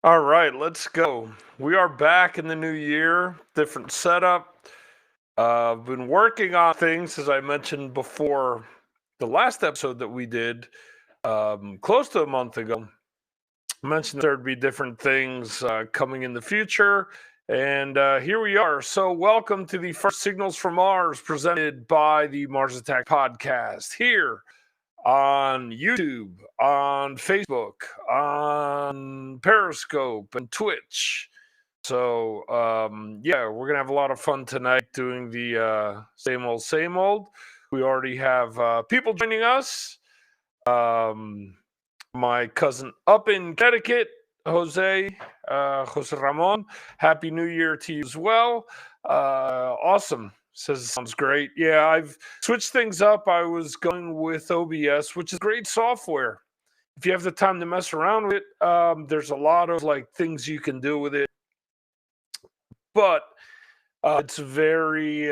All right, let's go. We are back in the new year, different setup. I've been working on things, as I mentioned before, the last episode that we did close to a month ago. I mentioned there'd be different things coming in the future, and here we are. So, welcome to the first Signals from Mars presented by the Mars Attack podcast here on YouTube, on Facebook, on Periscope, and Twitch. So, yeah, we're going to have a lot of fun tonight doing the same old, same old. We already have people joining us. Um, my cousin up in Connecticut, Jose Ramon. Happy New Year to you as well. Awesome. Says sounds great. Yeah, I've switched things up. I was going with OBS, which is great software. If you have the time to mess around with it, there's a lot of like things you can do with it, but it's very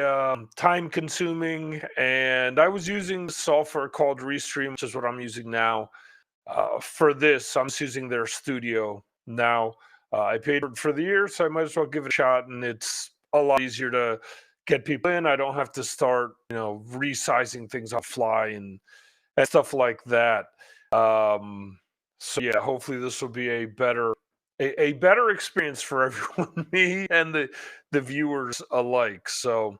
time consuming. And I was using software called Restream, which is what I'm using now. For this, I'm just using their studio now. I paid for the year, so I might as well give it a shot. And it's a lot easier to get people in. I don't have to start, resizing things on fly and stuff like that. So yeah, hopefully this will be a better experience for everyone, me and the viewers alike. So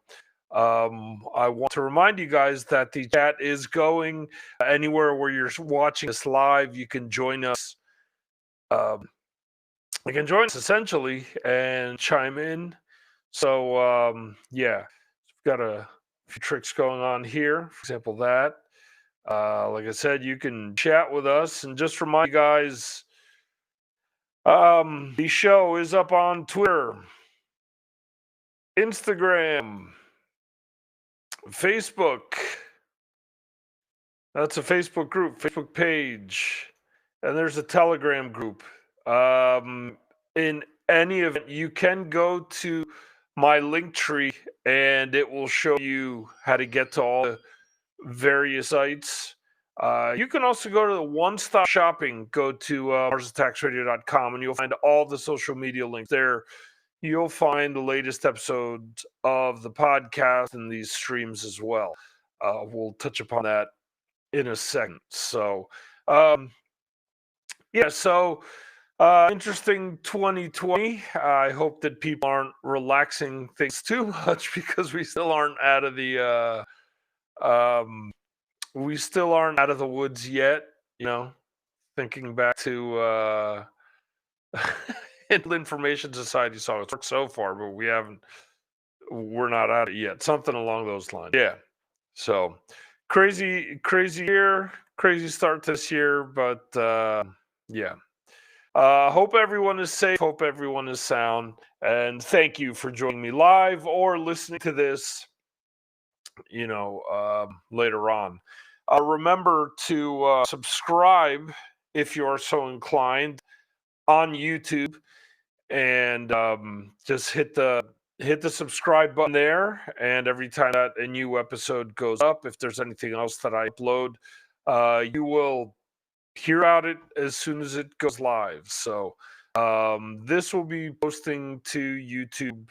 I want to remind you guys that the chat is going anywhere where you're watching this live. You can join us. Um, you can join us essentially and chime in. So yeah, we've got a few tricks going on here. For example, that. Like I said, you can chat with us, and just remind you guys, the show is up on Twitter, Instagram, Facebook. That's a Facebook group, Facebook page, and there's a Telegram group. In any event, you can go to my link tree, and it will show you how to get to all the various sites. You can also go to the one-stop shopping. Go to MarsAttacksRadio.com, and you'll find all the social media links there. You'll find the latest episodes of the podcast and these streams as well. We'll touch upon that in a second. So, yeah, so interesting 2020. I hope that people aren't relaxing things too much because we still aren't out of the woods yet. Thinking back to Information Society saw it's worked so far, but we're not out of it yet. Something along those lines. Yeah. So crazy year, crazy start this year, but yeah. Hope everyone is safe. Hope everyone is sound. And thank you for joining me live or listening to this, later on. Remember to subscribe if you are so inclined on YouTube, and just hit the subscribe button there. And every time that a new episode goes up, if there's anything else that I upload, you will hear about it as soon as it goes live. So this will be posting to YouTube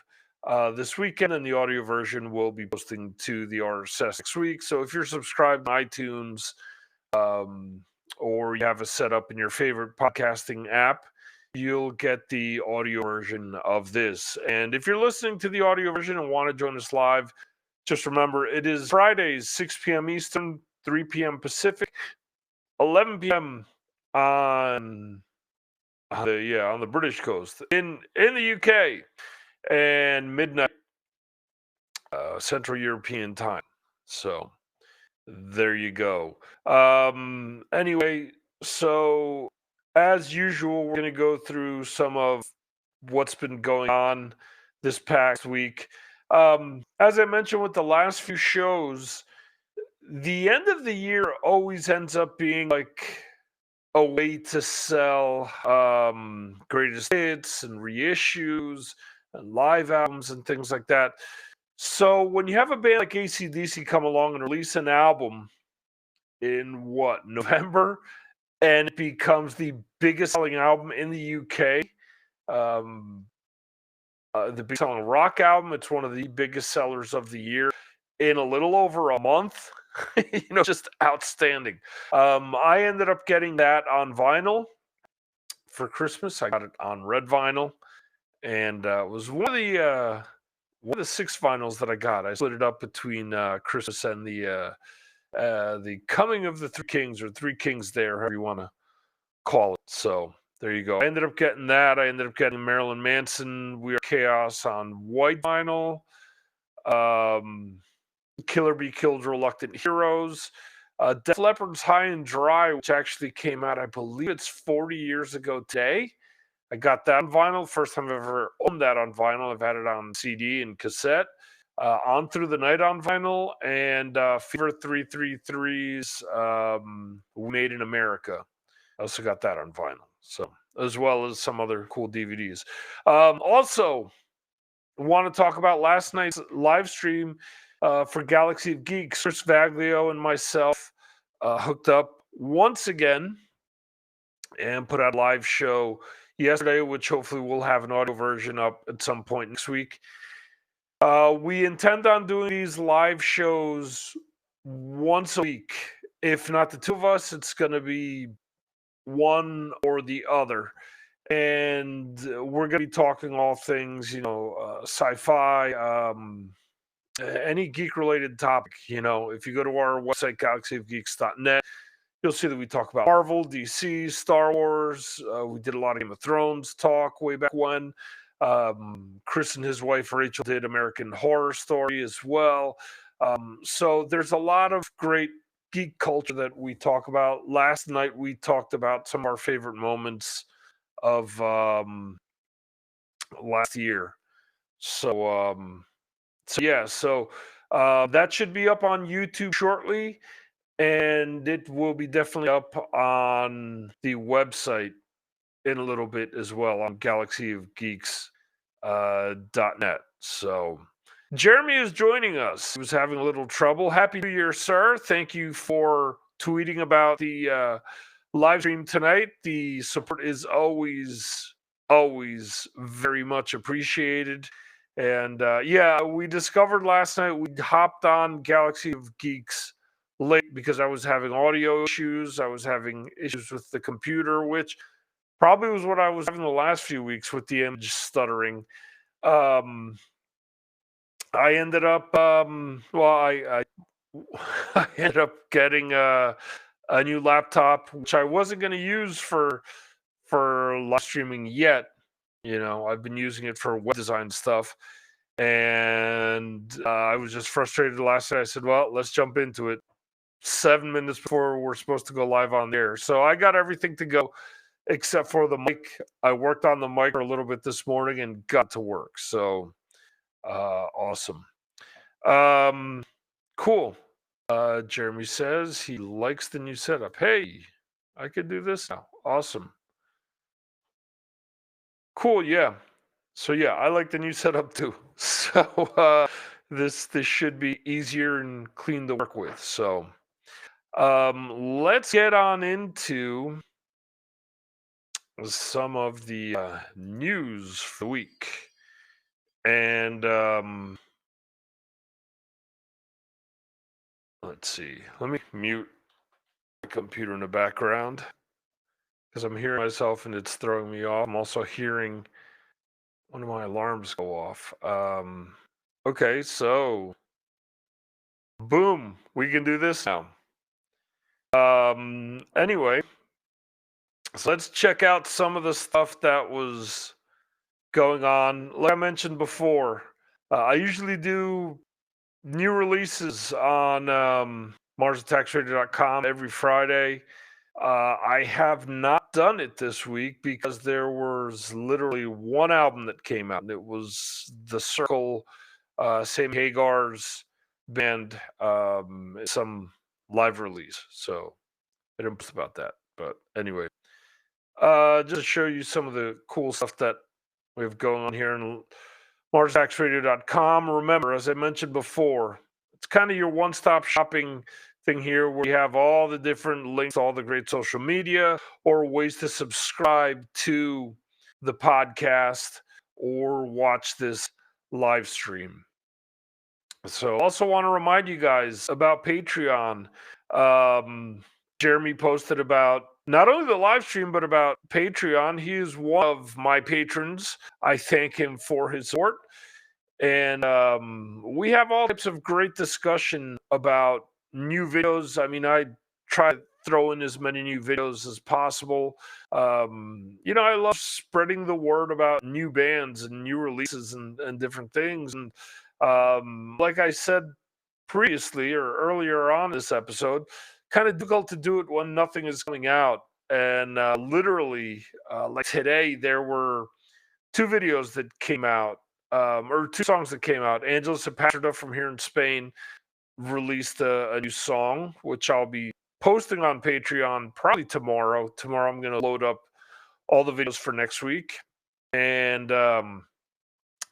this weekend, and the audio version will be posting to the RSS next week. So if you're subscribed on iTunes, or you have it set up in your favorite podcasting app, you'll get the audio version of this. And if you're listening to the audio version and want to join us live, just remember it is Fridays, 6 p.m. Eastern, 3 p.m. Pacific, 11 p.m. on the British coast in the UK, and midnight Central European time. So there you go. Anyway, so as usual, we're going to go through some of what's been going on this past week. As I mentioned with the last few shows, the end of the year always ends up being like a way to sell greatest hits and reissues and live albums and things like that. So when you have a band like AC/DC come along and release an album in November, and it becomes the biggest selling album in the UK, Um, the big selling rock album. It's one of the biggest sellers of the year in a little over a month. Just outstanding. I ended up getting that on vinyl for Christmas. I got it on red vinyl, and it was one of the 6 vinyls that I got. I split it up between Christmas and the coming of the Three Kings, or Three Kings there, however you want to call it. So there you go. I ended up getting that. I ended up getting Marilyn Manson, We Are Chaos on white vinyl. Killer Be Killed, Reluctant Heroes. Def Leppard's High and Dry, which actually came out, I believe it's 40 years ago today. I got that on vinyl. First time I've ever owned that on vinyl. I've had it on CD and cassette. On Through the Night on vinyl, and Fever 333's Made in America. I also got that on vinyl. So, as well as some other cool DVDs. Also, want to talk about last night's live stream for Galaxy of Geeks. Chris Vaglio and myself hooked up once again and put out a live show yesterday, which hopefully we'll have an audio version up at some point next week. We intend on doing these live shows once a week. If not the two of us, it's going to be one or the other. And we're going to be talking all things, sci-fi, any geek-related topic. If you go to our website, galaxyofgeeks.net, you'll see that we talk about Marvel, DC, Star Wars. We did a lot of Game of Thrones talk way back when. Chris and his wife Rachel did American Horror Story as well. So there's a lot of great geek culture that we talk about. Last night we talked about some of our favorite moments of last year. So that should be up on YouTube shortly, and it will be definitely up on the website in a little bit as well on galaxyofgeeks.net. So Jeremy is joining us. He was having a little trouble. Happy New Year, sir. Thank you for tweeting about the live stream tonight. The support is always very much appreciated. And we discovered last night, we hopped on Galaxy of Geeks late because I was having audio issues. I was having issues with the computer, which probably was what I was having the last few weeks with the image stuttering. I ended up, I ended up getting a new laptop, which I wasn't going to use for live streaming yet. I've been using it for web design stuff, and I was just frustrated last night. I said, well, let's jump into it 7 minutes before we're supposed to go live on the air. So I got everything to go except for the mic. I worked on the mic for a little bit this morning and got to work. So awesome. Cool. Jeremy says he likes the new setup. Hey, I could do this now. Awesome. Cool, yeah. So yeah, I like the new setup too. So this should be easier and clean to work with. So let's get on into some of the news for the week. And let's see. Let me mute the computer in the background because I'm hearing myself and it's throwing me off. I'm also hearing one of my alarms go off. Okay, so boom, we can do this now. Anyway, so let's check out some of the stuff that was going on. Like I mentioned before, I usually do new releases on MarsAttacksRadio.com every Friday. I have not done it this week because there was literally one album that came out, and it was The Circle, Sammy Hagar's band, some live release. So I didn't post about that. But anyway, just to show you some of the cool stuff that we have going on here on MarsAttacksRadio.com. Remember, as I mentioned before, it's kind of your one-stop shopping thing here where you have all the different links, all the great social media, or ways to subscribe to the podcast or watch this live stream. So, also want to remind you guys about Patreon. Jeremy posted about not only the live stream, but about Patreon. He is one of my patrons. I thank him for his support. And we have all types of great discussion about new videos. I mean, I try to throw in as many new videos as possible. I love spreading the word about new bands and new releases and different things. And like I said previously or earlier on this episode, kind of difficult to do it when nothing is coming out. And literally, like today, there were two videos that came out, or two songs that came out. Angelus Epatrida from here in Spain released a new song, which I'll be posting on Patreon probably tomorrow. Tomorrow, I'm going to load up all the videos for next week. And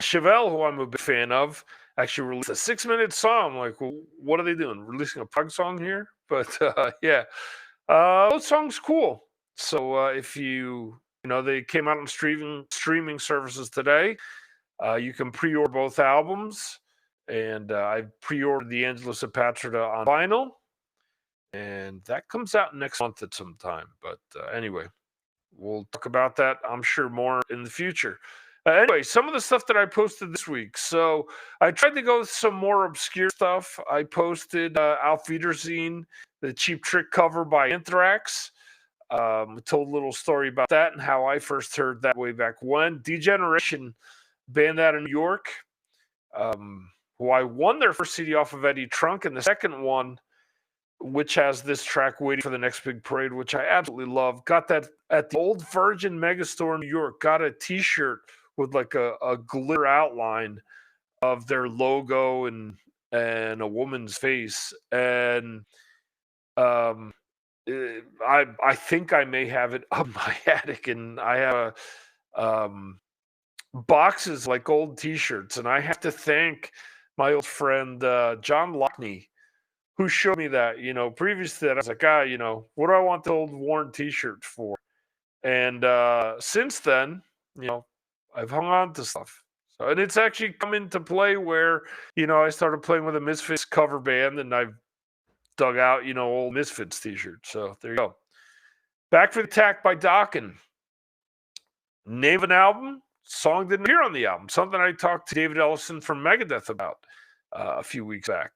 Chevelle, who I'm a big fan of, actually released a 6-minute song. I'm like, well, what are they doing? Releasing a pug song here? But yeah, those songs cool. So if they came out on streaming services today. You can pre-order both albums, and I pre-ordered the Angelus Epatrida on vinyl, and that comes out next month at some time. But anyway, we'll talk about that, I'm sure, more in the future. Anyway, some of the stuff that I posted this week. So I tried to go with some more obscure stuff. I posted Auf Wiedersehen, the Cheap Trick cover by Anthrax. Told a little story about that and how I first heard that way back when. Degeneration, band out of New York, who I won their first CD off of Eddie Trunk, and the second one, which has this track, Waiting for the Next Big Parade, which I absolutely love. Got that at the Old Virgin Megastore in New York. Got a t-shirt with like a glitter outline of their logo and a woman's face. And I think I may have it up my attic, and I have boxes like old t-shirts, and I have to thank my old friend John Lockney, who showed me that. Previous to that, I was like, what do I want the old worn t-shirts for? And since then, I've hung on to stuff. So, and it's actually come into play where, I started playing with a Misfits cover band, and I've dug out, old Misfits t-shirts. So there you go. Back for the Attack by Dokken. Name of an album, song didn't appear on the album. Something I talked to David Ellison from Megadeth about a few weeks back.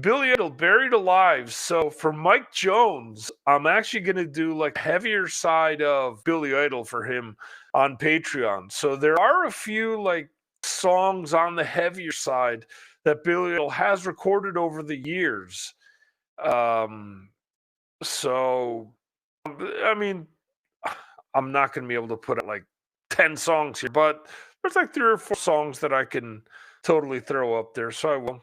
Billy Idol, Buried Alive. So for Mike Jones, I'm actually going to do like heavier side of Billy Idol for him on Patreon. So there are a few like songs on the heavier side that Billy Idol has recorded over the years. So, I mean, I'm not going to be able to put out like 10 songs here, but there's like 3 or 4 songs that I can totally throw up there. So I will.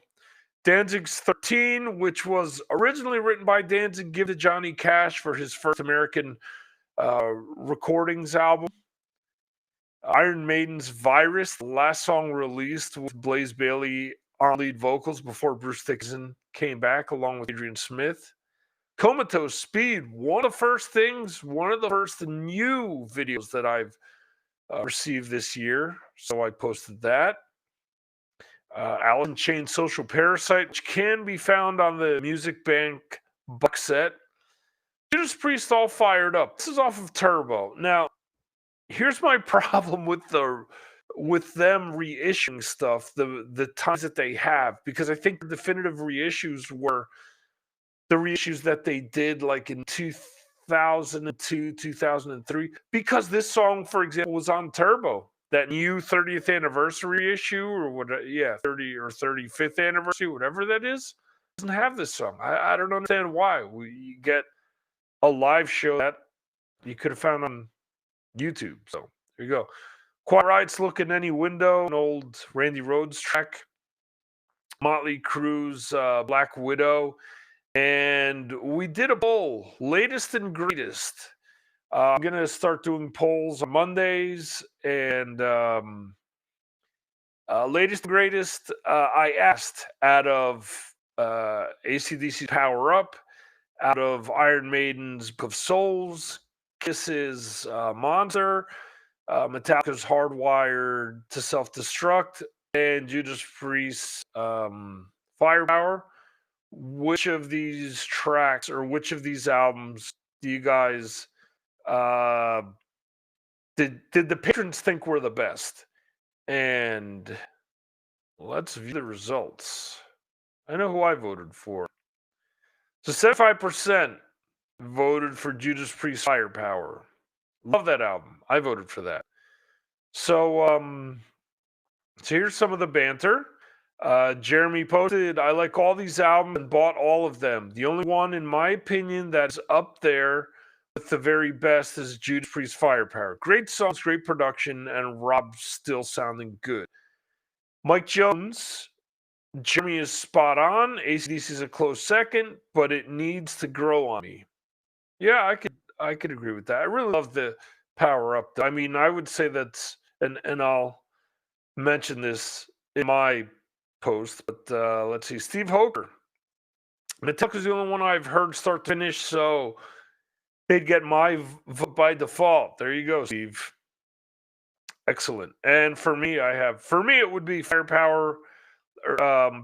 Danzig's 13, which was originally written by Danzig, given to Johnny Cash for his first American recordings album. Iron Maiden's Virus, the last song released with Blaze Bayley on lead vocals before Bruce Dickinson came back along with Adrian Smith. Comatose Speed, one of the first new videos that I've received this year. So I posted that. Alice in Chains Social Parasite, which can be found on the Music Bank box set. Judas Priest, All Fired Up. This is off of Turbo. Now, here's my problem with them reissuing stuff, the times that they have, because I think the definitive reissues were the reissues that they did like in 2002, 2003, because this song, for example, was on Turbo. That new 30th anniversary issue, or what? Yeah, 30 or 35th anniversary, whatever that is, doesn't have this song. I don't understand why. You get a live show that you could have found on YouTube. So there you go. Quiet Riot's Look in Any Window, an old Randy Rhoads track. Motley Crue's Black Widow. And we did a poll, latest and greatest. I'm going to start doing polls on Mondays, and latest and greatest, I asked out of AC/DC Power Up, out of Iron Maiden's Book of Souls, Kiss's Monster, Metallica's Hardwired to Self-Destruct, and Judas Priest's Firepower. Which of these tracks or which of these albums do you guys uh, did the patrons think were the best? And let's view the results. I know who I voted for. So 75% voted for Judas Priest Firepower. Love that album. I voted for that. So here's some of the banter. Jeremy posted, I like all these albums and bought all of them. The only one, in my opinion, that's up there with the very best is Judas Priest Firepower. Great songs, great production, and Rob still sounding good. Mike Jones, Jeremy is spot on. AC/DC is a close second, but it needs to grow on me. Yeah, I could agree with that. I really love the Power Up. I mean, I would say that's and I'll mention this in my post, but let's see. Steve Hoker. Metallica's the only one I've heard start to finish, so they'd get my vote by default. There you go, Steve. Excellent. And for me, it would be Firepower,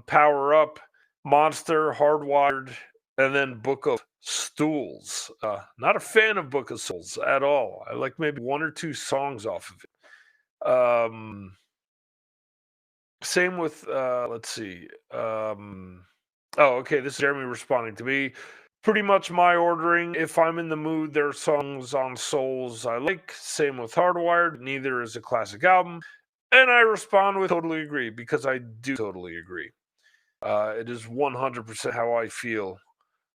Power Up, Monster, Hardwired, and then Book of Stools. Not a fan of Book of Souls at all. I like maybe one or two songs off of it. Same with let's see. Okay, this is Jeremy responding to me. Pretty much my ordering. If I'm in the mood, there are songs on Souls I like. Same with Hardwired. Neither is a classic album. And I respond with totally agree because I do totally agree. It is 100% how I feel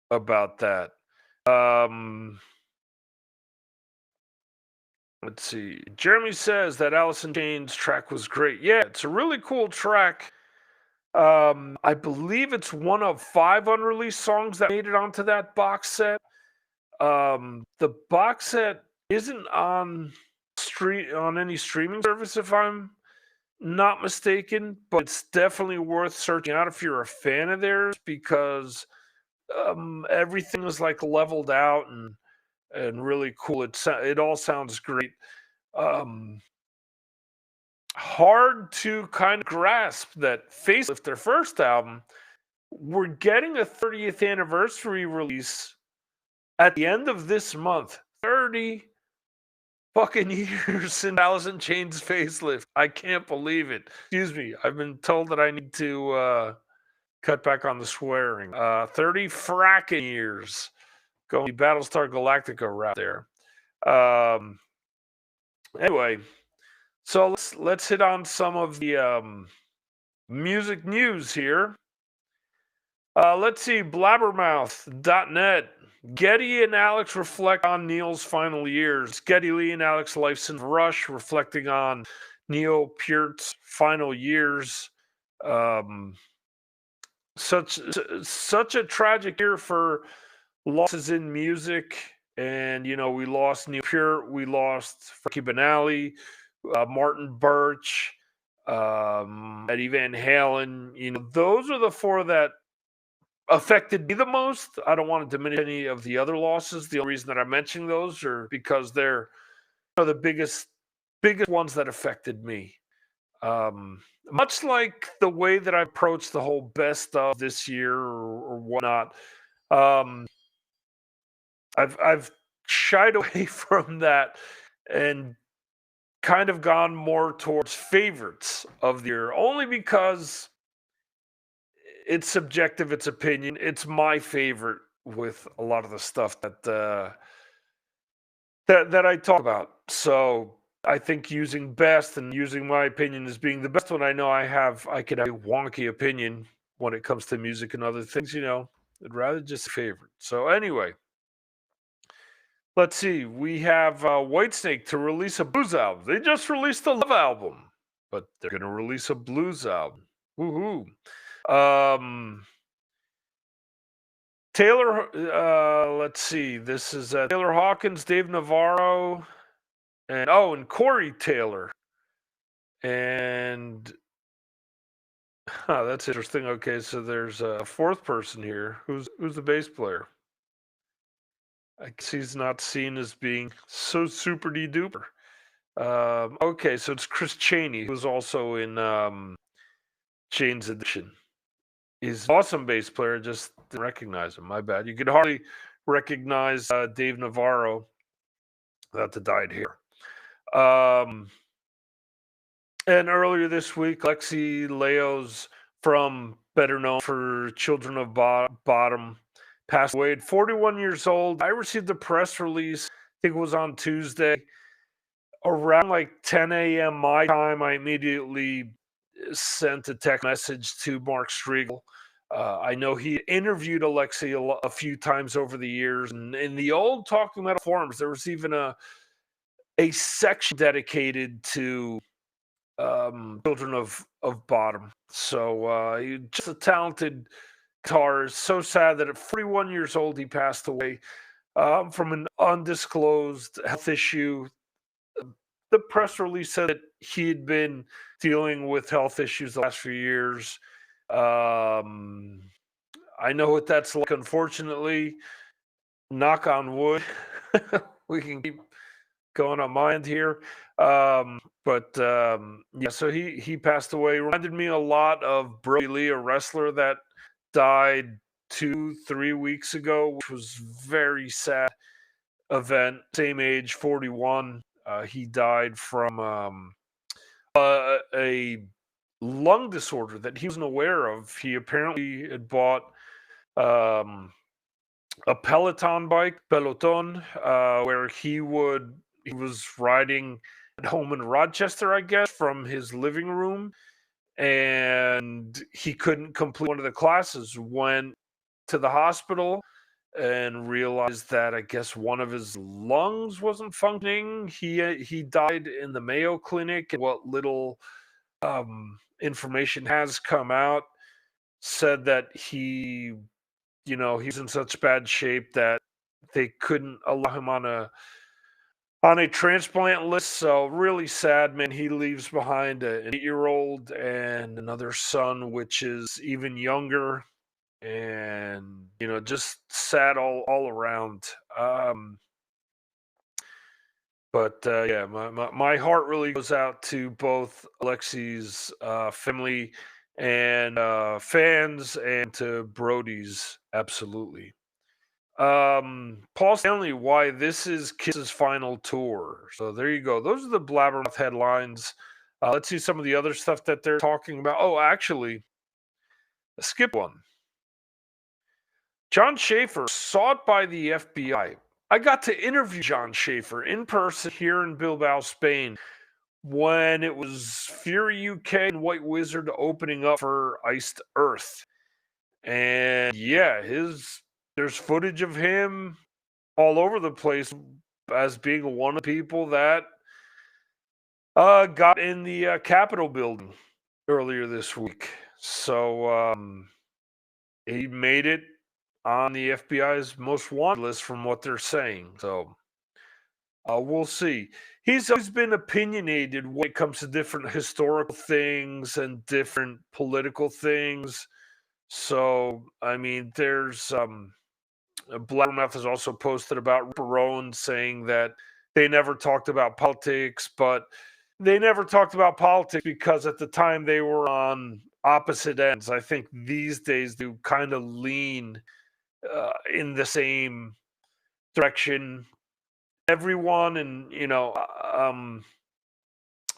about that. Let's see. Jeremy says that Alice in Chains track was great. Yeah, it's a really cool track. I believe it's one of 5 unreleased songs that made it onto that box set. The box set isn't on any streaming service, if I'm not mistaken, but it's definitely worth searching out if you're a fan of theirs because everything is like leveled out and really cool. It all sounds great. Hard to kind of grasp that Facelift, their first album, we're getting a 30th anniversary release at the end of this month. 30 fucking years since Alice in Chains Facelift. I can't believe it. Excuse me. I've been told that I need to cut back on the swearing. 30 fracking years. Going Battlestar Galactica route there. Anyway, so let's hit on some of the music news here. Let's see, blabbermouth.net. Geddy and Alex reflect on Neil's final years. Geddy Lee and Alex Lifeson Rush reflecting on Neil Peart's final years. Such a tragic year for losses in music. And, you know, we lost Neil Peart, we lost Frankie Banali, Martin Birch, Eddie Van Halen. You know, those are the 4 that affected me the most. I don't want to diminish any of the other losses. The only reason that I'm mentioning those are because they're the biggest ones that affected me. Much like the way that I approached the whole best of this year or whatnot, I've shied away from that and kind of gone more towards favorites of the year, only because it's subjective, it's opinion. It's my favorite with a lot of the stuff that I talk about. So I think using best and using my opinion as being the best one, I know I could have a wonky opinion when it comes to music and other things, you know. I'd rather just favorite. So anyway, let's see. We have Whitesnake to release a blues album. They just released a love album, but they're going to release a blues album. Woohoo! Taylor, let's see. This is Taylor Hawkins, Dave Navarro, and Corey Taylor. And that's interesting. Okay, so there's a 4th person here. Who's the bass player? I guess he's not seen as being so super duper. Okay, so it's Chris Chaney, who's also in Jane's Addiction. He's an awesome bass player, just didn't recognize him. My bad. You could hardly recognize Dave Navarro that died here. And earlier this week, Alexi Leos, from better known for Children of Bottom, passed away at 41 years old. I received a press release, I think it was on Tuesday, around like 10 a.m. my time. I immediately sent a text message to Mark Striegel. I know he interviewed Alexi a few times over the years, and in the old Talking Metal forums, there was even a section dedicated to Children of Bottom. So just a talented guitarist. So sad that at 41 years old he passed away from an undisclosed health issue. The press release said that he had been dealing with health issues the last few years. I know what that's like, unfortunately. Knock on wood. We can keep going on my end here. Yeah, so he passed away. Reminded me a lot of Brody Lee, a wrestler that died 2-3 weeks ago, which was very sad event. Same age, 41. He died from a lung disorder that he wasn't aware of. He apparently had bought a Peloton bike, Peloton, where he was riding at home in Rochester, I guess, from his living room, and he couldn't complete one of the classes. Went to the hospital and realized that I guess one of his lungs wasn't functioning. He died in the Mayo Clinic. What little information has come out said that he was in such bad shape that they couldn't allow him on a transplant list. So really sad, man. He leaves behind an 8-year-old and another son, which is even younger, and just sad all around. Yeah, my heart really goes out to both Alexi's family and fans, and to Brody's, absolutely. Paul Stanley, why this is Kiss's final tour. So there you go. Those are the Blabbermouth headlines. Let's see some of the other stuff that they're talking about. Oh, actually, skip one. John Schaefer, sought by the FBI. I got to interview John Schaefer in person here in Bilbao, Spain, when it was Fury UK and White Wizard opening up for Iced Earth. And yeah, there's footage of him all over the place as being one of the people that got in the Capitol building earlier this week. So he made it on the FBI's most wanted list from what they're saying. So we'll see. He's always been opinionated when it comes to different historical things and different political things. So, I mean, there's Blabbermouth has also posted about Ripper Rowan, saying that they never talked about politics, but they never talked about politics because at the time they were on opposite ends. I think these days they kind of lean in the same direction. Everyone, and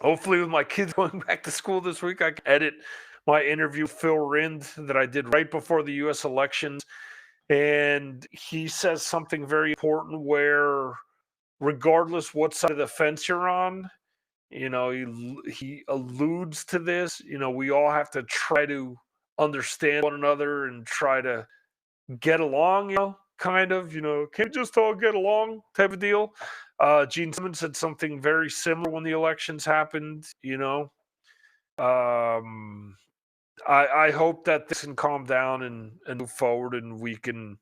hopefully with my kids going back to school this week, I can edit my interview with Phil Rind that I did right before the U.S. elections. And he says something very important where, regardless what side of the fence you're on, he alludes to this. We all have to try to understand one another and try to get along, kind of, can't just all get along type of deal. Gene Simmons said something very similar when the elections happened. I hope that this can calm down and move forward, and we can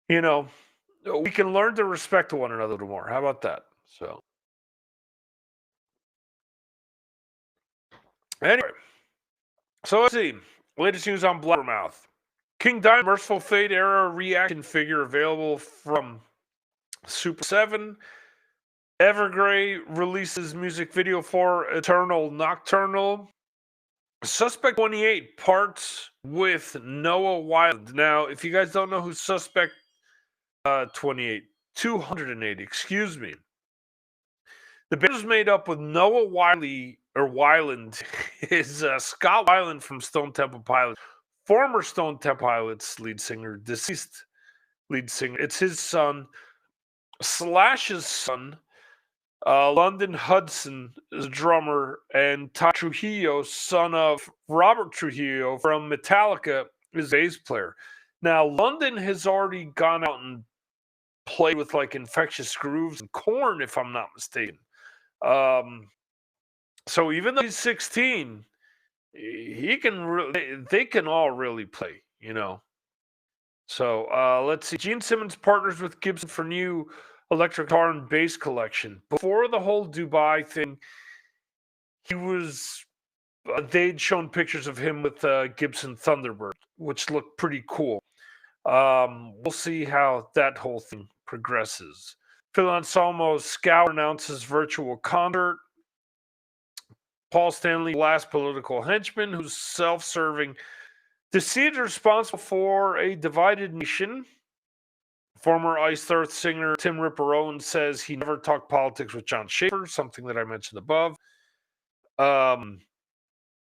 learn to respect one another a little more. How about that? So anyway, so let's see. Latest news on Blabbermouth. King Diamond Merciful Fate era reaction figure available from Super 7. Evergrey releases music video for Eternal Nocturnal. Suspect 28 parts with Noah Wild. Now, if you guys don't know who Suspect 28, 208, excuse me. The band was made up with Noah Weiland is Scott Weiland from Stone Temple Pilots, former Stone Temple Pilots lead singer, deceased lead singer. It's his son, Slash's son, London Hudson is a drummer, and Ty Trujillo, son of Robert Trujillo from Metallica, is a bass player. Now, London has already gone out and played with like Infectious Grooves and Korn, if I'm not mistaken. So even though he's 16, he can they can all really play, you know. So let's see. Gene Simmons partners with Gibson for new electric guitar and bass collection. Before the whole Dubai thing, he was they'd shown pictures of him with Gibson Thunderbird, which looked pretty cool. We'll see how that whole thing progresses. Phil Anselmo's Scour announces virtual concert. Paul Stanley, last political henchman, who's self-serving, deceived responsible for a divided nation. Former Iced Earth singer Tim Ripper Owens says he never talked politics with John Schaefer, something that I mentioned above. Graham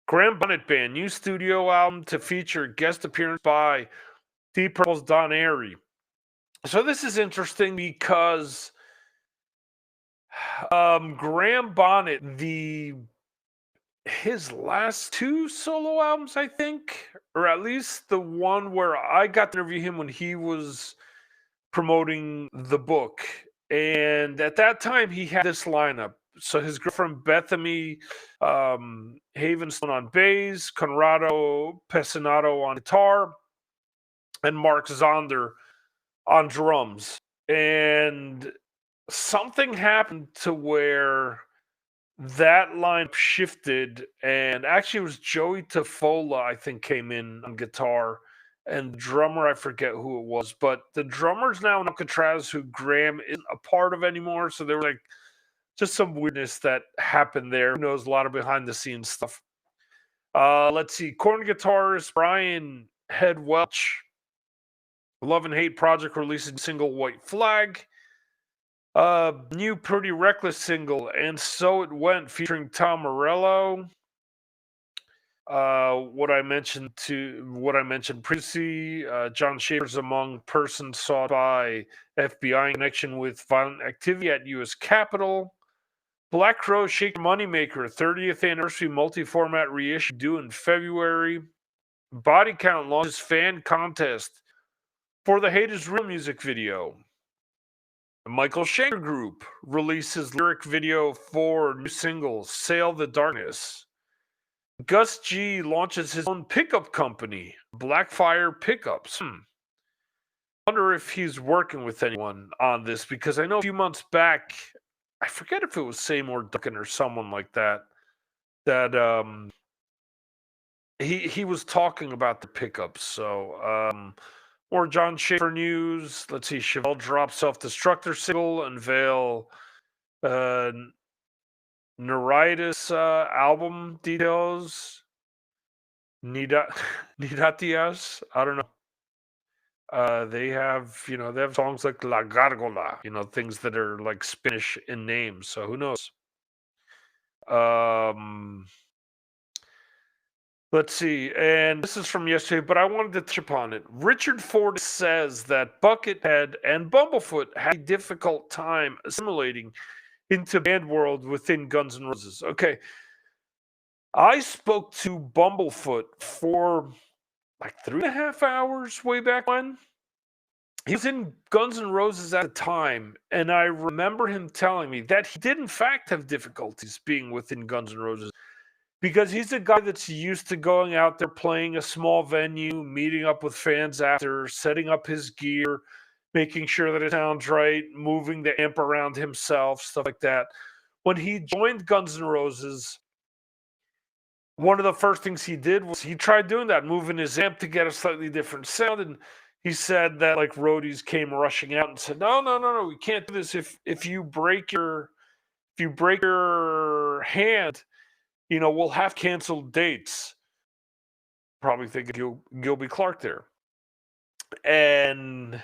Bonnet Band, new studio album to feature guest appearance by Deep Purple's Don Airey. So this is interesting because Graham Bonnet, his last two solo albums, I think, or at least the one where I got to interview him when he was promoting the book. And at that time, he had this lineup. So his girlfriend Bethany Havenstone on bass, Conrado Pesinato on guitar, and Mark Zonder on drums. And something happened to where that lineup shifted, and actually it was Joey Tafola, I think, came in on guitar, and the drummer, I forget who it was, but the drummer's now in Alcatraz, who Graham isn't a part of anymore, so there was like just some weirdness that happened there. Who knows, a lot of behind-the-scenes stuff. Let's see, Korn guitarist Brian Head Welch, Love and Hate Project releasing single White Flag. New Pretty Reckless single, And So It Went, featuring Tom Morello. What I mentioned previously, John Schaefer's among persons sought by FBI in connection with violent activity at U.S. Capitol. Black Crow Shake Moneymaker, 30th anniversary multi-format reissue due in February. Body Count launches fan contest for the Hate Is Real music video. Michael Schenker Group releases lyric video for new single, Sail the Darkness. Gus G launches his own pickup company, Blackfire Pickups. Wonder if he's working with anyone on this, because I know a few months back, I forget if it was Seymour Duncan or someone like that, that he was talking about the pickups. So more John Schaefer news. Let's see. Chevelle drops Self-Destructor single, unveil Neuritis album details. Nidatias. I don't know. They have songs like La Gargola, things that are like Spanish in names. So who knows? Let's see, and this is from yesterday, but I wanted to touch upon it. Richard Ford says that Buckethead and Bumblefoot had a difficult time assimilating into band world within Guns N' Roses. Okay, I spoke to Bumblefoot for like 3.5 hours way back when. He was in Guns N' Roses at the time, and I remember him telling me that he did in fact have difficulties being within Guns N' Roses, because he's a guy that's used to going out there, playing a small venue, meeting up with fans after, setting up his gear, making sure that it sounds right, moving the amp around himself, stuff like that. When he joined Guns N' Roses, one of the first things he did was he tried doing that, moving his amp to get a slightly different sound. And he said that like roadies came rushing out and said, no, we can't do this. If you break your if you break your hand, we'll have canceled dates. Probably thinking Gilby Clarke there. And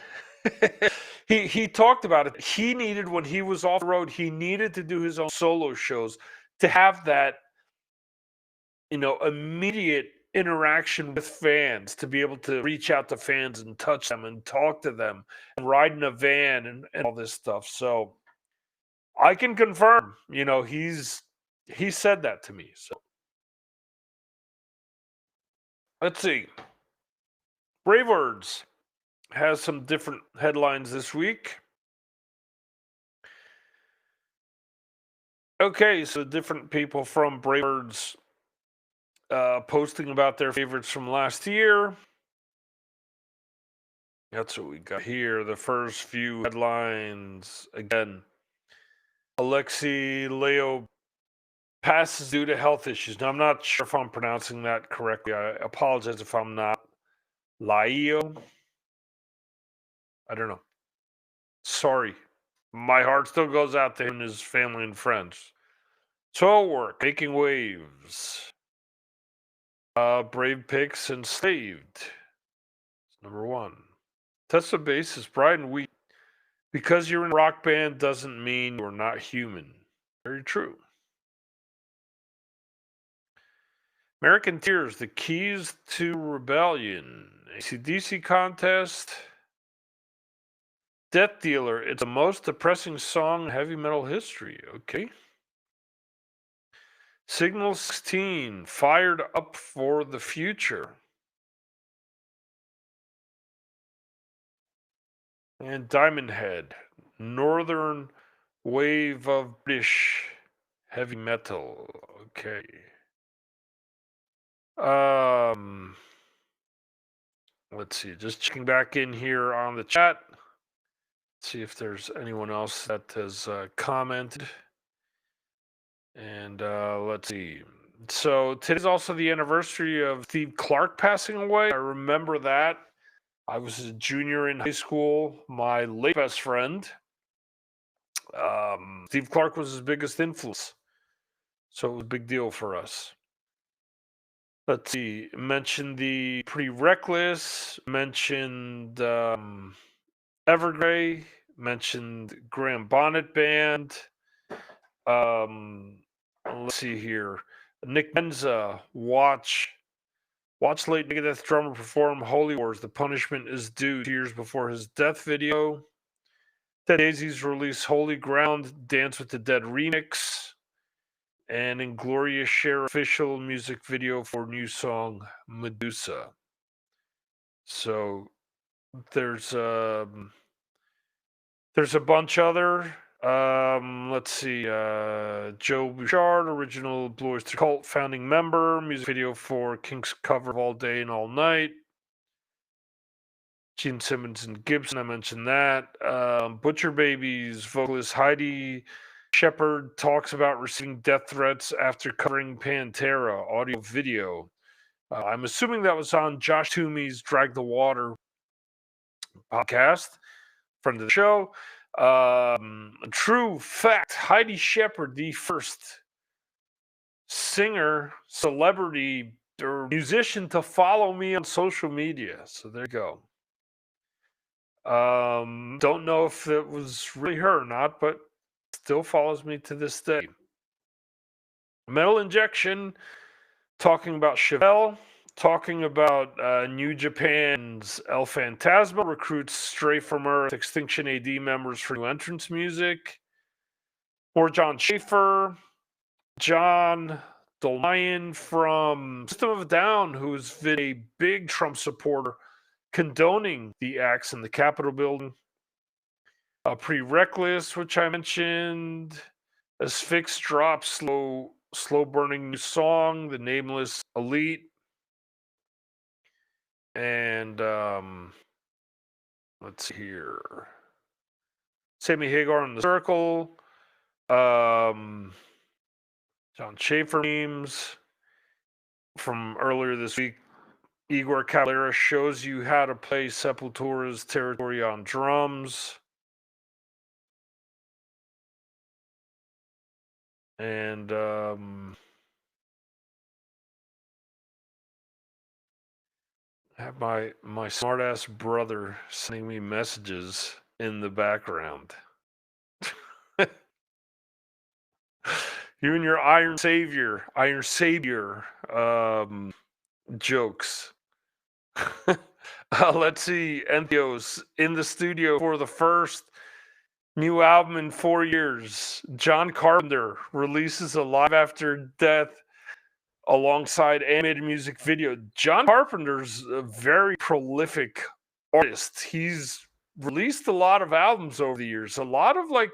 he talked about it. He needed, when he was off the road, he needed to do his own solo shows to have that, immediate interaction with fans, to be able to reach out to fans and touch them and talk to them and ride in a van and all this stuff. So I can confirm, he said that to me. So let's see. Brave Words has some different headlines this week. Okay, so different people from Brave Words posting about their favorites from last year. That's what we got here. The first few headlines. Again, Alexei Leo passes due to health issues. Now, I'm not sure if I'm pronouncing that correctly. I apologize if I'm not. Laio? I don't know. Sorry. My heart still goes out to him and his family and friends. Soil Work, Making Waves. Brave Picks Enslaved. Number 1. Tessa Basis, Brian Wheat. Because you're in a rock band doesn't mean you're not human. Very true. American Tears, The Keys to Rebellion. AC/DC Contest. Death Dealer, it's the most depressing song in heavy metal history. Okay. Signal 16, Fired Up for the Future. And Diamond Head, Northern Wave of British Heavy Metal. Okay. Let's see, just checking back in here on the chat. See if there's anyone else that has commented. And let's see. So today's also the anniversary of Steve Clark passing away. I remember that. I was a junior in high school. My late best friend, Steve Clark, was his biggest influence. So it was a big deal for us. Let's see. Mentioned the Pretty Reckless. Mentioned Evergrey. Mentioned Graham Bonnet Band. Let's see here. Nick Menza, watch late Megadeth drummer perform Holy Wars. The Punishment is Due 2 years before his death video. Dead Daisies release Holy Ground, Dance with the Dead remix. And Inglorious share official music video for new song Medusa. So there's a bunch other. Let's see. Joe Bouchard, original Blue Oyster Cult founding member, music video for Kinks' cover of All Day and All Night. Gene Simmons and Gibson, I mentioned that. Butcher Babies vocalist Heidi Shepard talks about receiving death threats after covering Pantera, audio video. I'm assuming that was on Josh Toomey's Drag the Water podcast, friend of the show. True fact, Heidi Shepard, the first singer, celebrity, or musician to follow me on social media. So there you go. Don't know if it was really her or not, but still follows me to this day. Metal Injection, talking about Chevelle, talking about New Japan's El Phantasma recruits Stray from Earth Extinction AD members for new entrance music. More John Schaefer, John Dolmayan from System of a Down, who's been a big Trump supporter, condoning the acts in the Capitol building. Pretty Reckless, which I mentioned. Asphyx drops slow burning new song, The Nameless Elite. And let's see here. Sammy Hagar in the Circle. John Schaefer memes from earlier this week. Igor Cavalera shows you how to play Sepultura's Territory on drums. And I have my smart-ass brother sending me messages in the background. You and your Iron Savior jokes. Let's see. Entheos in the studio for the first new album in 4 years. John Carpenter releases a Live After Death alongside animated music video. John Carpenter's a very prolific artist. He's released a lot of albums over the years. A lot of, like,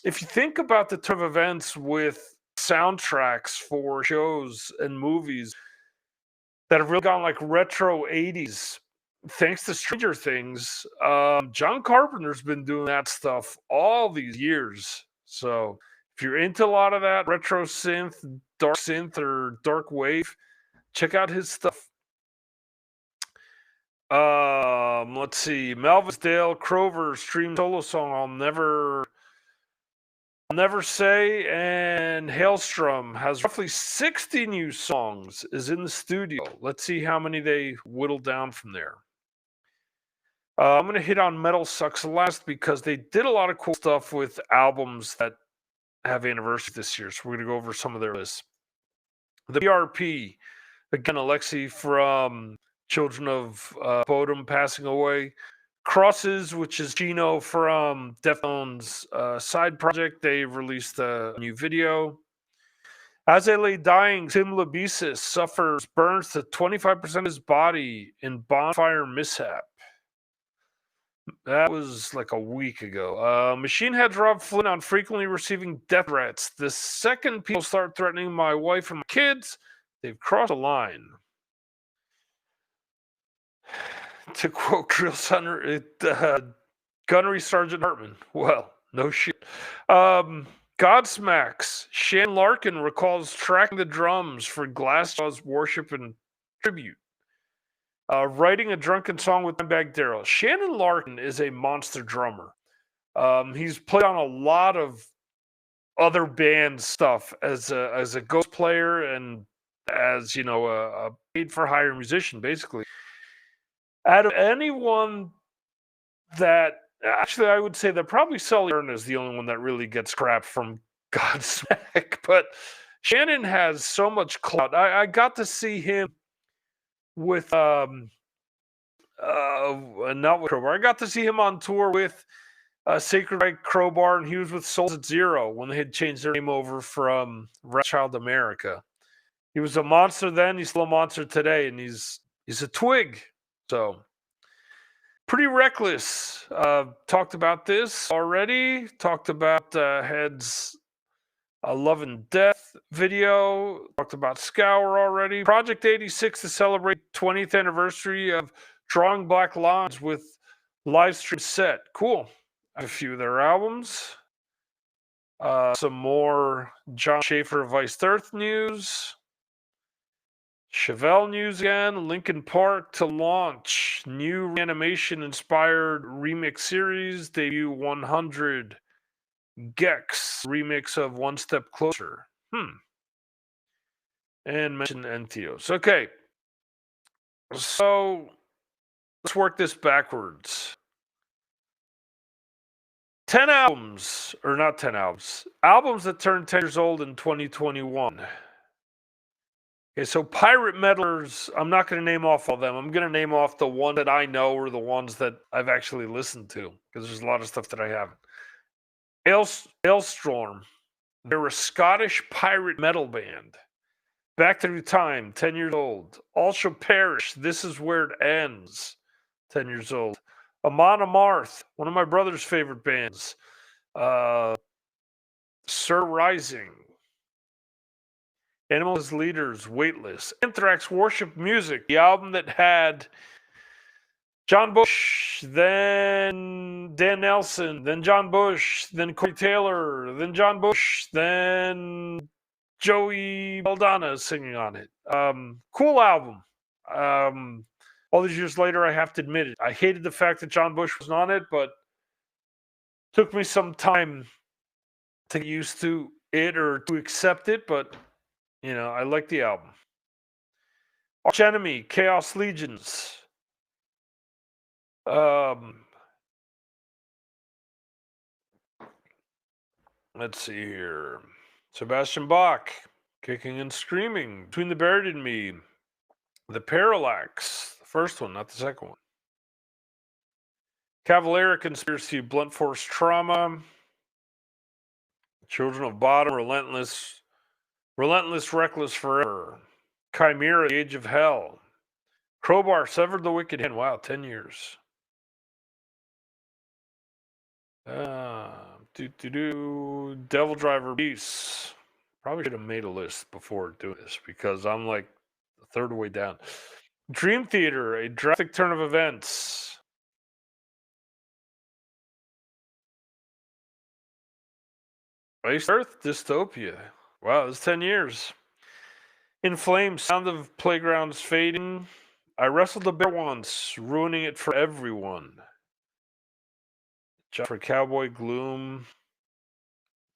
if you think about the turn of events with soundtracks for shows and movies that have really gone like retro 80s, thanks to Stranger Things, John Carpenter's been doing that stuff all these years. So if you're into a lot of that retro synth, or dark wave, check out his stuff. Let's see. Melvis Dale Crover streamed solo song I'll Never Say, and Hailstrom has roughly 60 new songs, is in the studio. Let's see how many they whittle down from there. I'm going to hit on Metal Sucks last because they did a lot of cool stuff with albums that have anniversary this year. So we're going to go over some of their lists. The BRP, again, Alexi from Children of Bodom passing away. Crosses, which is Gino from Deftones' side project, they released a new video. As they lay dying, Tim Labesis suffers burns to 25% of his body in bonfire mishap. That was like a week ago. Machine Head's Rob Flynn on frequently receiving death threats. The second people start threatening my wife and my kids, they've crossed a line. To quote Drill Gunnery Sergeant Hartman. Well, no shit. Godsmacks. Shan Larkin recalls tracking the drums for Glassjaw's Worship and Tribute. Writing a drunken song with Dimebag Darrell. Shannon Larkin is a monster drummer. He's played on a lot of other band stuff as a ghost player and as, you know, a paid for hire musician, basically. Out of anyone that, actually, I would say that probably Sully Erna is the only one that really gets crap from Godsmack, but Shannon has so much clout. I got to see him with not with Crowbar. I got to see him on tour with Sacred Right Crowbar, and he was with Souls at Zero when they had changed their name over from Child America. He was a monster then. He's still a monster today, and he's a twig. So Pretty Reckless. Talked about this already. Talked about Head's Love and Death video. Talked about Scour already. Project 86 to celebrate 20th anniversary of Drawing Black Lines with live stream set. Cool. I have a few of their albums. Some more John Schaefer of Iced Earth news. Chevelle news again. Linkin Park to launch new Reanimation-inspired remix series. Debut 100 Gex remix of One Step Closer. And mention Entheos. Okay. So let's work this backwards. 10 albums, or not 10 albums, albums that turned 10 years old in 2021. Okay, so Pirate Metalers, I'm not going to name off all of them. I'm going to name off the one that I know or the ones that I've actually listened to, because there's a lot of stuff that I haven't. Hailstorm, they're a Scottish pirate metal band. Back Through Time, 10 years old. All Shall Perish, This Is Where It Ends, 10 years old. Amon Amarth, one of my brother's favorite bands. Sir Rising. Animal as Leaders, Weightless. Anthrax, Worship Music, the album that had John Bush, then Dan Nelson, then John Bush, then Corey Taylor, then John Bush, then Joey Belladonna singing on it. Cool album. All these years later, I have to admit it. I hated the fact that John Bush wasn't on it, but took me some time to get used to it or to accept it, but I like the album. Arch Enemy, Chaos Legions. Let's see here. Sebastian Bach, Kicking and Screaming, Between the Buried and Me, The Parallax, the first one, not the second one. Cavalera, Conspiracy, Blunt Force Trauma, Children of Bottom, Relentless, Reckless Forever, Chimera, The Age of Hell, Crowbar, Severed the Wicked Hand. Wow, 10 years. Devil Driver Beast. Probably should have made a list before doing this because I'm like a third of the way down. Dream Theater, A Drastic Turn of Events. Ice Earth, Dystopia. Wow, it's 10 years. In Flames, Sound of Playgrounds Fading. I Wrestled a Bear Once, Ruining It for Everyone. For Cowboy Gloom.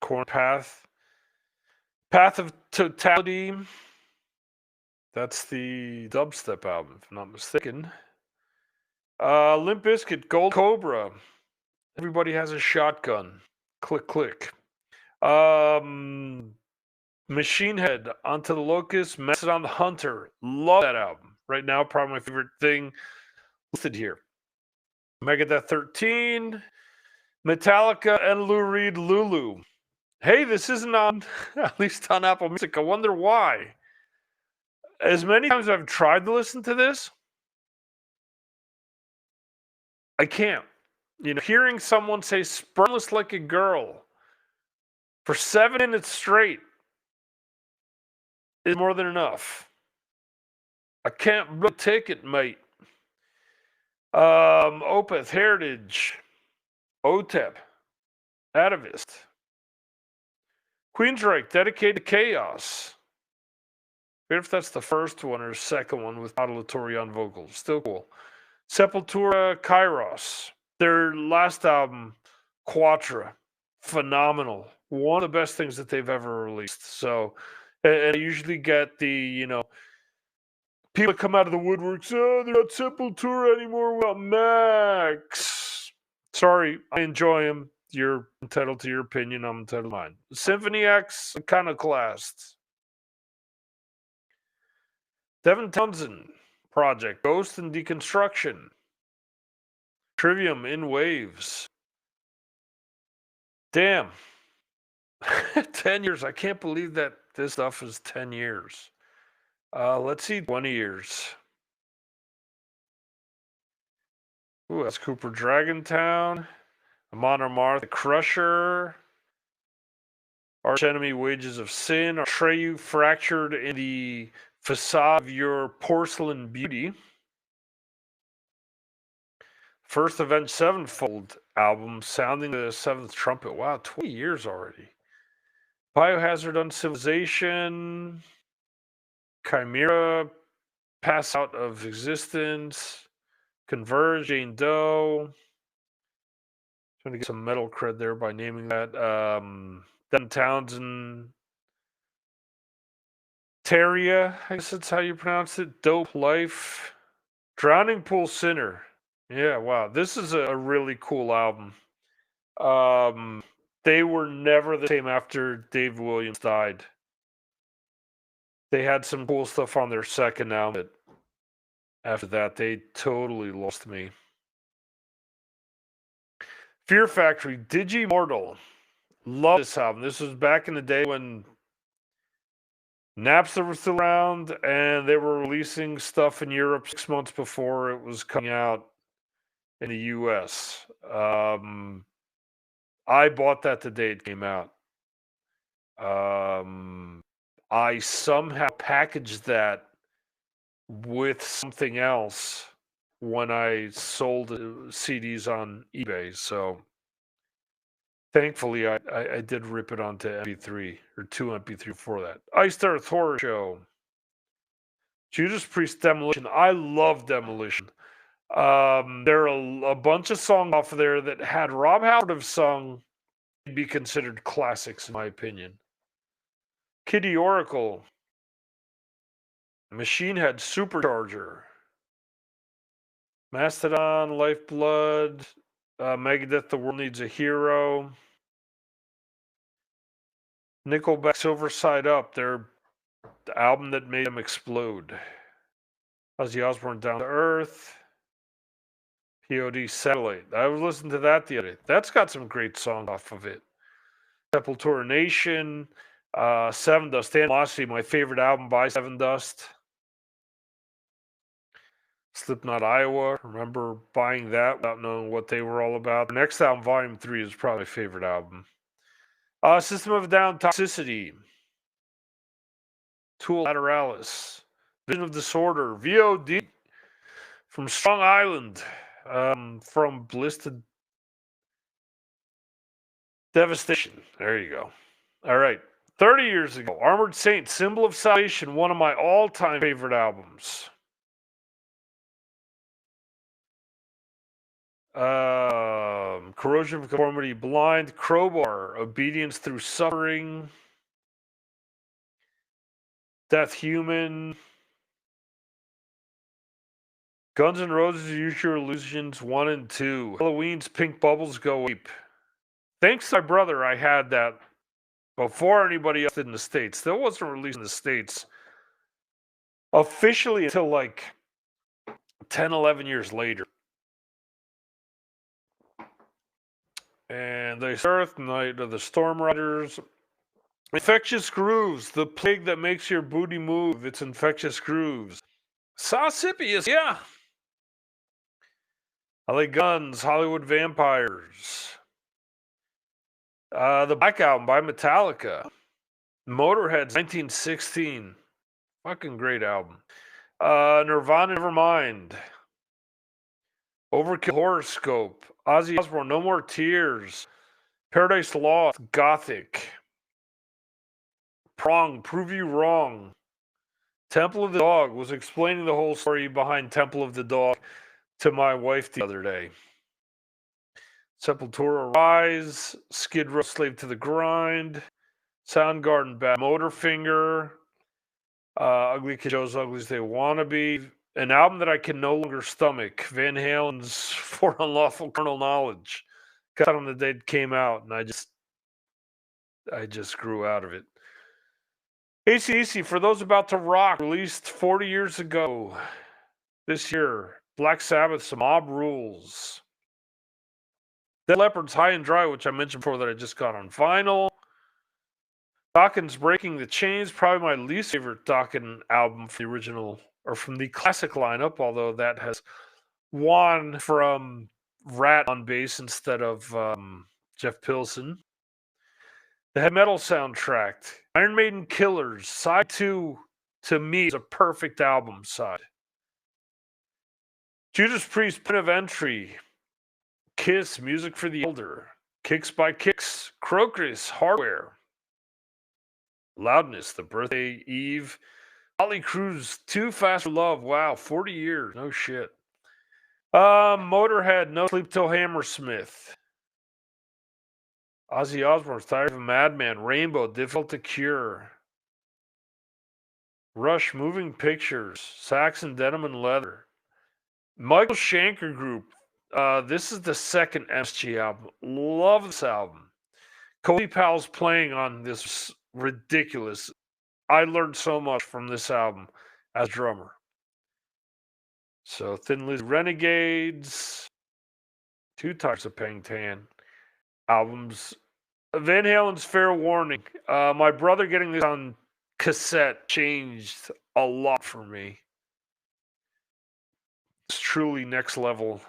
Corn Path. Path of Totality. That's the dubstep album, if I'm not mistaken. Limp Bizkit, Gold Cobra. Everybody Has a Shotgun. Click, click. Machine Head, Onto the Locust, Mastodon the Hunter. Love that album. Right now, probably my favorite thing listed here. Megadeth 13, Metallica, and Lou Reed, Lulu. Hey, this isn't on, at least on Apple Music. I wonder why. As many times as I've tried to listen to this, I can't. Hearing someone say "Spurnless Like a Girl" for 7 minutes straight is more than enough. I can't take it, mate. Opeth, Heritage, OTEP, Atavist, Queensryche, Dedicated to Chaos. I forget if that's the first one or second one with Modulatory on vocals. Still cool. Sepultura, Kairos. Their last album, Quatra, phenomenal. One of the best things that they've ever released. So, and I usually get the, people come out of the woodworks, they're not Sepultura anymore. Well, Max. Sorry, I enjoy him. You're entitled to your opinion. I'm entitled to mine. Symphony X, Iconoclast. Devin Townsend Project, Ghost and Deconstruction. Trivium, In Waves. Damn. 10 years. I can't believe that this stuff is 10 years. Let's see, 20 years. Ooh, that's Cooper Dragontown. Amon Amarth, The Crusher. Arch Enemy, Wages of Sin. Atreyu, Fractured in the Facade of Your Porcelain Beauty. First Avenged Sevenfold album, Sounding the Seventh Trumpet. Wow, 20 years already. Biohazard, Uncivilization. Chimera, Pass Out of Existence. Converge, Jane Doe. Trying to get some metal cred there by naming that. Devin Townsend. Teria, I guess that's how you pronounce it. Dope Life. Drowning Pool Sinner. Yeah, wow. This is a really cool album. They were never the same after Dave Williams died. They had some cool stuff on their second album. After that, they totally lost me. Fear Factory, Digimortal. Love this album. This was back in the day when Napster was still around and they were releasing stuff in Europe 6 months before it was coming out in the US. I bought that the day it came out. I somehow packaged that with something else when I sold CDs on eBay. So thankfully, I did rip it onto MP3 or 2 MP3 for that. Iced Earth Horror Show. Judas Priest, Demolition. I love Demolition. There are a bunch of songs off of there that had Rob Halford have sung be considered classics, in my opinion. Kitty Oracle. Machine Head Supercharger. Mastodon, Lifeblood, Megadeth, The World Needs a Hero. Nickelback, Silver Side Up, their album that made them explode. Ozzy Osbourne, Down to Earth. POD, Satellite. I was listening to that the other day. That's got some great songs off of it. Sepultura Nation, Sevendust, Animosity, my favorite album by Sevendust. Slipknot, Iowa. Remember buying that without knowing what they were all about. The next album, Volume 3, is probably my favorite album. System of a Down, Toxicity. Tool, Lateralis. Vision of Disorder, VOD. From Strong Island. From Bliss to Devastation. There you go. All right. 30 years ago, Armored Saint, Symbol of Salvation, one of my all-time favorite albums. Corrosion of Conformity, Blind, Crowbar, Obedience Through Suffering, Death Human, Guns N' Roses, Use Your Illusions 1 and 2, Halloween's Pink Bubbles Go Ape. Thanks to my brother, I had that before anybody else did in the States. Still wasn't released in the States officially until like 10, 11 years later. And the Earth, Night of the Storm Riders. Infectious Grooves, the plague that makes your booty move. It's Infectious Grooves. Saucipius, yeah. LA Guns, Hollywood Vampires. The Black Album by Metallica. Motorhead's 1916. Fucking great album. Nirvana, Nevermind. Overkill, Horoscope. Ozzy Osbourne, No More Tears. Paradise Lost, Gothic. Prong, Prove You Wrong. Temple of the Dog. Was explaining the whole story behind Temple of the Dog to my wife the other day. Sepultura, Rise. Skid Row, Slave to the Grind. Soundgarden, Bad Motorfinger. Ugly Kid Joe's Ugly as They Wanna Be. An album that I can no longer stomach. Van Halen's For Unlawful Carnal Knowledge. Got on the day it came out, and I just grew out of it. AC/DC, For Those About to Rock, released 40 years ago this year. Black Sabbath's Mob Rules. Dead Leppard's High and Dry, which I mentioned before that I just got on vinyl. Dawkins Breaking the Chains, probably my least favorite Dawkins album from the original, or from the classic lineup, although that has Juan from Rat on bass instead of Jeff Pilson. The heavy metal soundtrack, Iron Maiden Killers, side 2, to me, is a perfect album side. Judas Priest, Pin of Entry, Kiss, Music for the Elder, Kicks by Kicks, Crocus, Hardware, Loudness, The Birthday Eve, Holly Cruz, Too Fast for Love, wow, 40 years, no shit. Motorhead, No Sleep Till Hammersmith. Ozzy Osbourne's Tired of a Madman, Rainbow, Difficult to Cure. Rush, Moving Pictures, Saxon, Denim and Leather. Michael Schenker Group, this is the second MSG album. Love this album. Cody Powell's playing on this ridiculous. I learned so much from this album as drummer. So Thin Lizzy, Renegades, two types of Peng Tan albums. Van Halen's Fair Warning. My brother getting this on cassette changed a lot for me. It's truly next level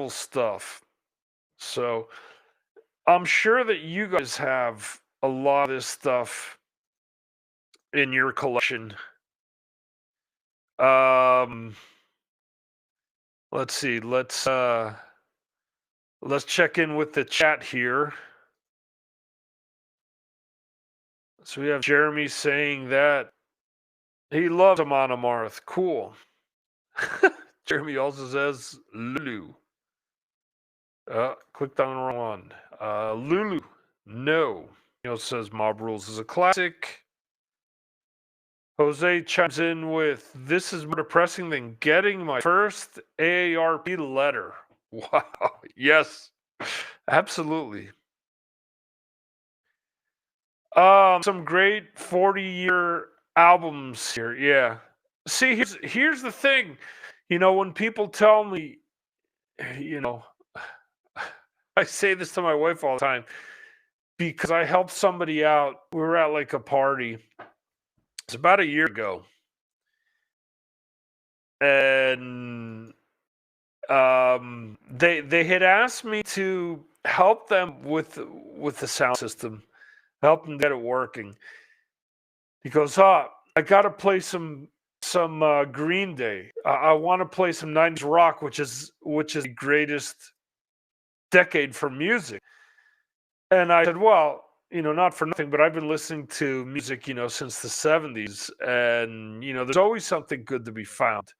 stuff. So I'm sure that you guys have a lot of this stuff in your collection. Let's see. Let's check in with the chat here. So we have Jeremy saying that he loves Amon Amarth. Cool. Jeremy also says Lulu. Clicked on the wrong one. Lulu. No. says Mob Rules is a classic. Jose chimes in with, this is more depressing than getting my first AARP letter. Wow. Yes, absolutely. Some great 40-year albums here. Yeah. See, here's the thing. When people tell me, you know, I say this to my wife all the time because I helped somebody out. We were at like a party. It's about a year ago. And they had asked me to help them with the sound system, help them get it working. He goes, I got to play some Green Day. I want to play some 90s rock, which is the greatest decade for music. And I said, well, not for nothing, but I've been listening to music, since the 70s, and there's always something good to be found.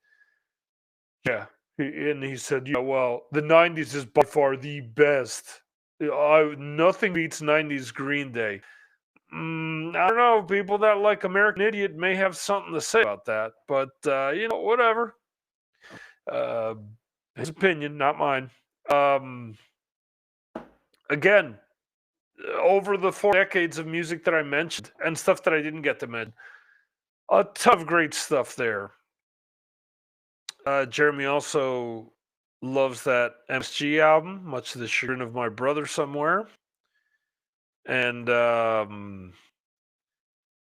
Yeah. And he said, well, the 90s is by far the best. Nothing beats 90s Green Day. I don't know. People that like American Idiot may have something to say about that, but whatever. His opinion, not mine. Again, over the 4 decades of music that I mentioned and stuff that I didn't get to mention, a ton of great stuff there. Jeremy also loves that MSG album, much to the chagrin of my brother somewhere. And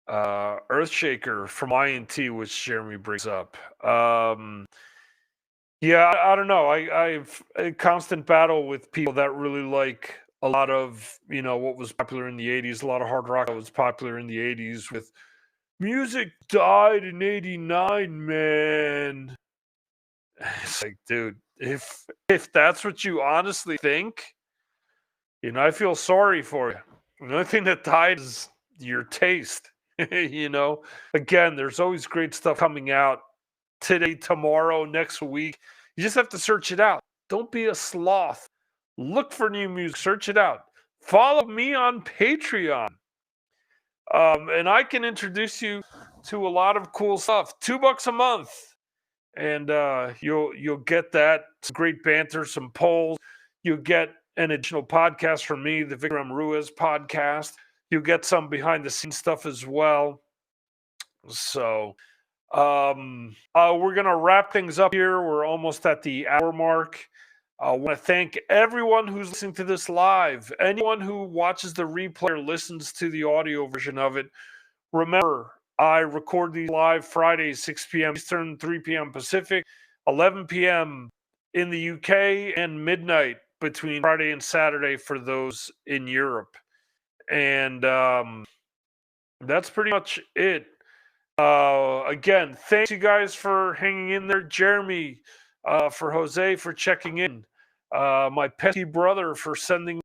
Earthshaker from INT, which Jeremy brings up. Yeah, I don't know. I've a constant battle with people that really like a lot of, what was popular in the 80s, a lot of hard rock that was popular in the 80s with music died in 89, man. It's like, dude, if that's what you honestly think, I feel sorry for you. The only thing that died is your taste. Again, there's always great stuff coming out today, tomorrow, next week. You just have to search it out. Don't be a sloth. Look for new music. Search it out. Follow me on Patreon. And I can introduce you to a lot of cool stuff. $2 a month. And you'll get that. Some great banter, some polls. You'll get an additional podcast from me, the Victor M. Ruiz podcast. You'll get some behind the scenes stuff as well. So we're going to wrap things up here. We're almost at the hour mark. I want to thank everyone who's listening to this live. Anyone who watches the replay or listens to the audio version of it. Remember, I record these live Fridays, 6 p.m. Eastern, 3 p.m. Pacific, 11 p.m. in the UK, and midnight between Friday and Saturday for those in Europe. And that's pretty much it. Again, thanks you guys for hanging in there. Jeremy, for Jose for checking in. My pesky brother for sending